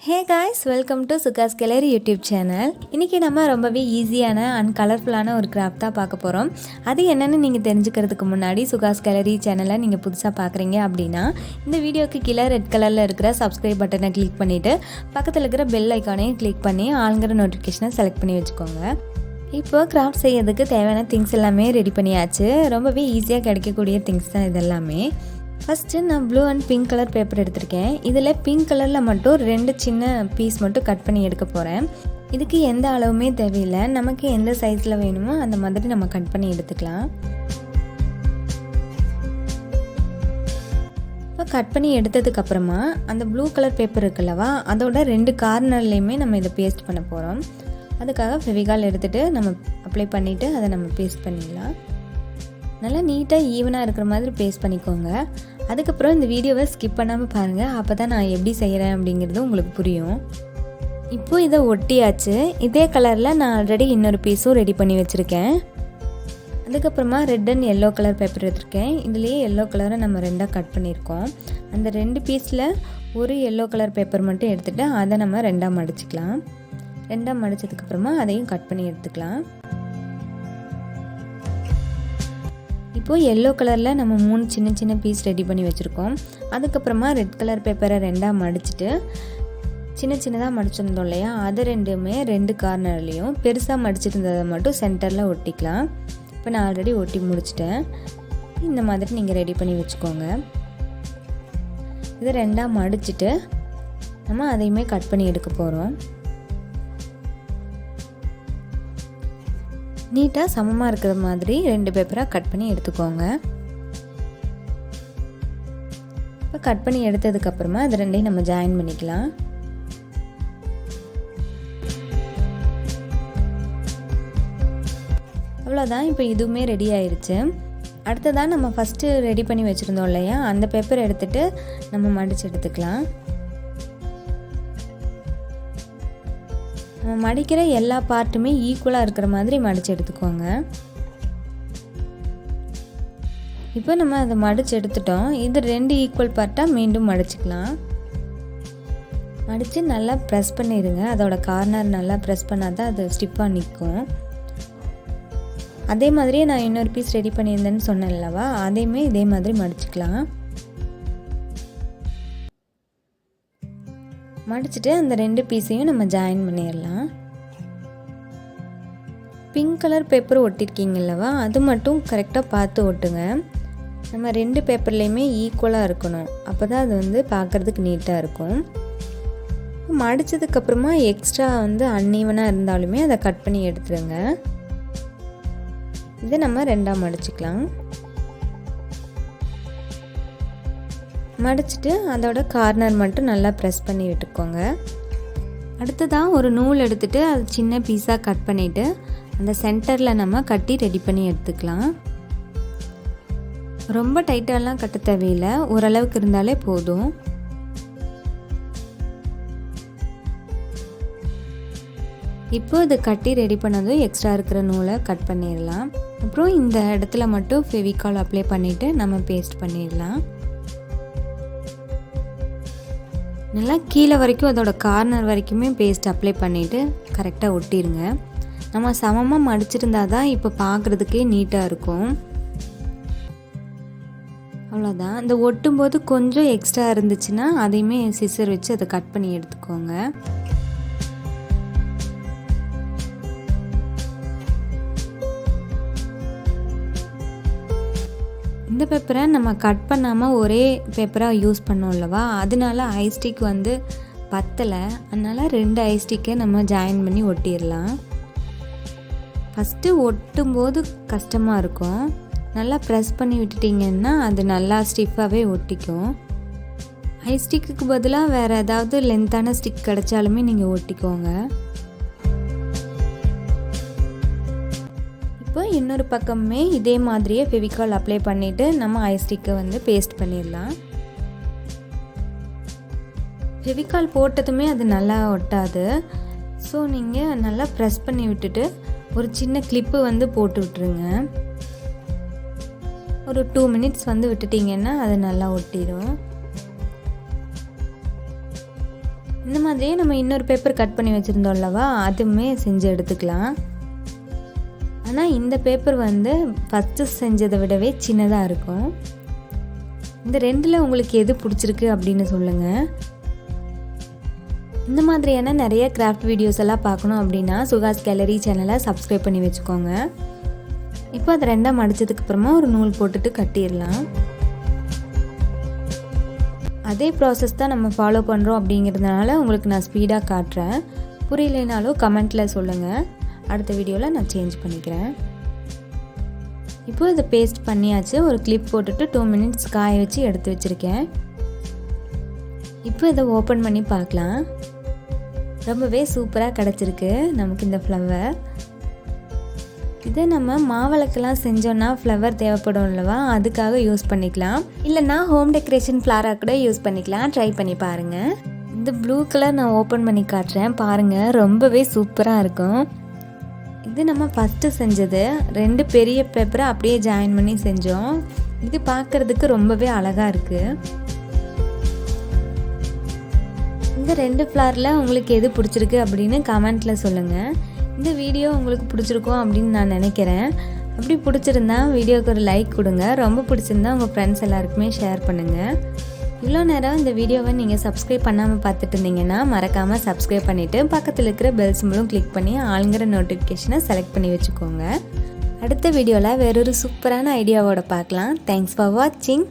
Hey guys, welcome to Suga's Gallery YouTube channel. இன்னைக்கு நம்ம ரொம்பவே ஈஸியான அண்ட் கலர்ஃபுல்லான ஒரு கிராஃப்ட் தான் பார்க்க போகிறோம். அது என்னன்னு நீங்கள் தெரிஞ்சுக்கிறதுக்கு முன்னாடி Suga's Gallery சேனலை நீங்கள் புதுசாக பார்க்குறீங்க அப்படின்னா இந்த வீடியோக்கு கீழே ரெட் கலரில் இருக்கிற சப்ஸ்கிரைப் பட்டனை கிளிக் பண்ணிவிட்டு பக்கத்தில் இருக்கிற பெல் ஐக்கானையும் கிளிக் பண்ணி ஆளுங்கிற நோட்டிஃபிகேஷனை செலக்ட் பண்ணி வச்சுக்கோங்க. இப்போ கிராஃப்ட் செய்யறதுக்கு தேவையான திங்ஸ் எல்லாமே ரெடி பண்ணியாச்சு. ரொம்பவே ஈஸியாக கிடைக்கக்கூடிய திங்ஸ் தான் இது எல்லாமே. ஃபஸ்ட்டு நான் blue and pink colour paper எடுத்திருக்கேன். இதில் பிங்க் கலரில் மட்டும் 2 சின்ன பீஸ் மட்டும் கட் பண்ணி எடுக்க போகிறேன். இதுக்கு எந்த அளவுமே தேவையில்லை, நமக்கு எந்த சைஸில் வேணுமோ அந்த மாதிரி நம்ம கட் பண்ணி எடுத்துக்கலாம். இப்போ கட் பண்ணி எடுத்ததுக்கப்புறமா அந்த ப்ளூ கலர் பேப்பர் இருக்குல்லவா, அதோட 2 கார்னர்லேயுமே நம்ம இதை பேஸ்ட் பண்ண போகிறோம். அதுக்காக ஃபெவிகால் எடுத்துகிட்டு நம்ம அப்ளை பண்ணிவிட்டு அதை நம்ம பேஸ்ட் பண்ணிடலாம். நல்லா நீட்டாக ஈவனாக இருக்கிற மாதிரி பேஸ்ட் பண்ணிக்கோங்க. அதுக்கப்புறம் இந்த வீடியோவை ஸ்கிப் பண்ணாமல் பாருங்கள், அப்போ தான் நான் எப்படி செய்கிறேன் அப்படிங்கிறது உங்களுக்கு புரியும். இப்போது இதை ஒட்டியாச்சு. இதே கலரில் நான் ஆல்ரெடி இன்னொரு பீஸும் ரெடி பண்ணி வச்சுருக்கேன். அதுக்கப்புறமா red and yellow colour paper எடுத்திருக்கேன். இதுலேயே எல்லோ கலரை நம்ம 2ஆக கட் பண்ணியிருக்கோம். அந்த 2 பீஸில் ஒரு எல்லோ கலர் பேப்பர் மட்டும் எடுத்துகிட்டு அதை நம்ம 2ஆக மடிச்சிக்கலாம். 2ஆக மடித்ததுக்கப்புறமா அதையும் கட் பண்ணி எடுத்துக்கலாம். இப்போது எல்லோ கலரில் நம்ம 3 சின்ன சின்ன பீஸ் ரெடி பண்ணி வச்சுருக்கோம். அதுக்கப்புறமா ரெட் கலர் பேப்பரை 2ஆக மடிச்சுட்டு சின்ன சின்னதாக மடிச்சிருந்தோம் இல்லையா, அதை 2மே 2 கார்னர்லேயும் பெருசாக மடிச்சிருந்ததை மட்டும் சென்டரில் ஒட்டிக்கலாம். இப்போ நான் ஆல்ரெடி ஒட்டி முடிச்சிட்டேன். இந்த மாதிரி நீங்கள் ரெடி பண்ணி வச்சுக்கோங்க. இதை 2ஆக மடிச்சுட்டு நம்ம அதையுமே கட் பண்ணி எடுக்க போகிறோம். நீட்டாக சமமாக இருக்கிற மாதிரி 2 பேப்பராக கட் பண்ணி எடுத்துக்கோங்க. இப்போ கட் பண்ணி எடுத்ததுக்கப்புறமா அது 2ஐயும் நம்ம ஜாயின் பண்ணிக்கலாம். அவ்வளோதான், இப்போ இதுவுமே ரெடி ஆயிடுச்சு. அடுத்ததான் நம்ம ஃபஸ்ட்டு ரெடி பண்ணி வச்சுருந்தோம் இல்லையா, அந்த பேப்பர் எடுத்துகிட்டு நம்ம மடித்து எடுத்துக்கலாம். நம்ம மடிக்கிற எல்லா பார்ட்டுமே ஈக்குவலாக இருக்கிற மாதிரி மடித்து எடுத்துக்கோங்க. இப்போ நம்ம அதை மடித்து எடுத்துட்டோம். இது 2 ஈக்குவல் பார்ட்டாக மீண்டும் மடிச்சுக்கலாம். மடித்து நல்லா ப்ரெஸ் பண்ணிடுங்க. அதோட கார்னர் நல்லா ப்ரெஸ் பண்ணால் தான் அது ஸ்டிப்பாக நிற்கும். அதே மாதிரியே நான் இன்னொரு பீஸ் ரெடி பண்ணியிருந்தேன்னு சொன்னேன் அல்லவா, அதையுமே இதே மாதிரி மடிச்சுக்கலாம். மடிச்சுட்டு அந்த 2 பீஸையும் நம்ம ஜாயின் பண்ணிடலாம். பிங்க் கலர் பேப்பர் ஒட்டிருக்கீங்களவா, அது மட்டும் கரெக்டாக பார்த்து ஒட்டுங்க. நம்ம 2 பேப்பர்லேயுமே ஈக்குவலாக இருக்கணும், அப்போ தான் அது வந்து பார்க்குறதுக்கு நீட்டாக இருக்கும். மடித்ததுக்கப்புறமா எக்ஸ்ட்ரா அன்ஈவனாக இருந்தாலுமே அதை கட் பண்ணி எடுத்துருங்க. இதை நம்ம 2ஆக மடிச்சுக்கலாம். மடிச்சுட்டு அதோட கார்னர் மட்டும் நல்லா ப்ரெஸ் பண்ணி விட்டுக்கோங்க. அடுத்ததான் ஒரு நூல் எடுத்துகிட்டு அது சின்ன பீஸாக கட் பண்ணிவிட்டு அந்த சென்டரில் நம்ம கட்டி ரெடி பண்ணி எடுத்துக்கலாம். ரொம்ப டைட்டாலாம் கட்ட தேவையில்லை, ஓரளவுக்கு இருந்தாலே போதும். இப்போ இது கட்டி ரெடி பண்ணதும் எக்ஸ்ட்ரா இருக்கிற நூலை கட் பண்ணிடலாம். அப்புறம் இந்த இடத்துல மட்டும் ஃபெவிகால் அப்ளை பண்ணிவிட்டு நம்ம பேஸ்ட் பண்ணிடலாம். நல்லா கீழே வரைக்கும் அதோட கார்னர் வரைக்குமே பேஸ்ட் அப்ளை பண்ணிவிட்டு கரெக்டாக ஒட்டிடுங்க. நம்ம சமமாக மடிச்சிருந்தா தான் இப்போ பார்க்குறதுக்கே நீட்டாக இருக்கும். அவ்வளோதான். இந்த ஒட்டும்போது கொஞ்சம் எக்ஸ்ட்ரா இருந்துச்சுன்னா அதையுமே சிசர் வச்சு அதை கட் பண்ணி எடுத்துக்கோங்க. இந்த பேப்பரை நம்ம கட் பண்ணாமல் ஒரே பேப்பராக யூஸ் பண்ணோம் இல்லவா, அதனால ஐஸ்டிக் பத்தலை. அதனால் 2 ஐஸ்டிக்கை நம்ம ஜாயின் பண்ணி ஒட்டிடலாம். ஃபஸ்ட்டு ஒட்டும்போது கஷ்டமாக இருக்கும். நல்லா ப்ரெஸ் பண்ணி விட்டுட்டிங்கன்னா அது நல்லா ஸ்டிஃபாகவே ஒட்டிக்கும். ஐஸ்டிக்கு பதிலாக வேறு ஏதாவது லென்த்தான ஸ்டிக் கிடைச்சாலுமே நீங்கள் ஒட்டிக்கோங்க. இப்போ இன்னொரு பக்கமே இதே மாதிரியே ஃபெவிகால் அப்ளை பண்ணிவிட்டு நம்ம ஐஸ்டிக்கை பேஸ்ட் பண்ணிடலாம். ஃபெவிகால் போட்டதுமே அது நல்லா ஒட்டாது. ஸோ நீங்கள் நல்லா ப்ரெஸ் பண்ணி விட்டுட்டு ஒரு சின்ன கிளிப்பு போட்டு விட்டுருங்க. ஒரு 2 மினிட்ஸ் விட்டுட்டிங்கன்னா அது நல்லா ஒட்டிடும். இந்த மாதிரியே நம்ம இன்னொரு பேப்பர் கட் பண்ணி வச்சுருந்தோம் அல்லவா, அதுவுமே செஞ்சு எடுத்துக்கலாம். ஆனால் இந்த பேப்பர் வந்து ஃபஸ்ட்டு செஞ்சதை விடவே சின்னதாக இருக்கும். இந்த ரெண்டில் உங்களுக்கு எது பிடிச்சிருக்கு அப்படின்னு சொல்லுங்கள். இந்த மாதிரியான நிறைய கிராஃப்ட் வீடியோஸ் எல்லாம் பார்க்கணும் அப்படின்னா சுகாஸ் கேலரி சேனலை சப்ஸ்கிரைப் பண்ணி வச்சுக்கோங்க. இப்போ அதை ரெண்டாக மடித்ததுக்கப்புறமா ஒரு நூல் போட்டுட்டு கட்டிடலாம். அதே ப்ராசஸ் தான் நம்ம ஃபாலோ பண்ணுறோம் அப்படிங்கிறதுனால உங்களுக்கு நான் ஸ்பீடாக காட்டுறேன். புரியலைனாலும் கமெண்ட்டில் சொல்லுங்கள், அடுத்த வீடியோவில் நான் சேஞ்ச் பண்ணிக்கிறேன். இப்போ இதை பேஸ்ட் பண்ணியாச்சு. ஒரு கிளிப் போட்டுட்டு 2 மினிட்ஸ் காய வச்சு எடுத்து வச்சுருக்கேன். இப்போ இதை ஓப்பன் பண்ணி பார்க்கலாம். ரொம்பவே சூப்பராக கிடச்சிருக்கு நமக்கு இந்த ஃப்ளவர். இதை நம்ம மாவிளக்கெல்லாம் செஞ்சோன்னா ஃப்ளவர் தேவைப்படும் இல்லவா, அதுக்காக யூஸ் பண்ணிக்கலாம். இல்லைன்னா ஹோம் டெக்கரேஷன் ஃப்ளாராக கூட யூஸ் பண்ணிக்கலாம். ட்ரை பண்ணி பாருங்கள். இந்த ப்ளூ கலர் நான் ஓப்பன் பண்ணி காட்டுறேன் பாருங்கள், ரொம்பவே சூப்பராக இருக்கும். இது நம்ம ஃபஸ்ட்டு செஞ்சது 2 பெரிய பேப்பரை அப்படியே ஜாயின் பண்ணி செஞ்சோம். இது பார்க்குறதுக்கு ரொம்பவே அழகாக இருக்குது. இந்த 2 ஃப்ளாரில் உங்களுக்கு எது பிடிச்சிருக்கு அப்படின்னு கமெண்ட்டில் சொல்லுங்கள். இந்த வீடியோ உங்களுக்கு பிடிச்சிருக்கும் அப்படின்னு நான் நினைக்கிறேன். அப்படி பிடிச்சிருந்தா வீடியோவுக்கு ஒரு லைக் கொடுங்க. ரொம்ப பிடிச்சிருந்தா உங்கள் ஃப்ரெண்ட்ஸ் எல்லாருக்குமே ஷேர் பண்ணுங்கள். இவ்வளோ நேரம் இந்த வீடியோவை நீங்கள் சப்ஸ்கிரைப் பண்ணாமல் பார்த்துட்டு இருந்தீங்கன்னா மறக்காமல் சப்ஸ்கிரைப் பண்ணிவிட்டு பக்கத்தில் இருக்கிற பெல் சிம்பலும் கிளிக் பண்ணி ஆளுங்கிற நோட்டிஃபிகேஷனை செலக்ட் பண்ணி வச்சுக்கோங்க. அடுத்த வீடியோவில் வேறொரு சூப்பரான ஐடியாவோட பார்க்கலாம். தேங்க்ஸ் ஃபார் வாட்சிங்.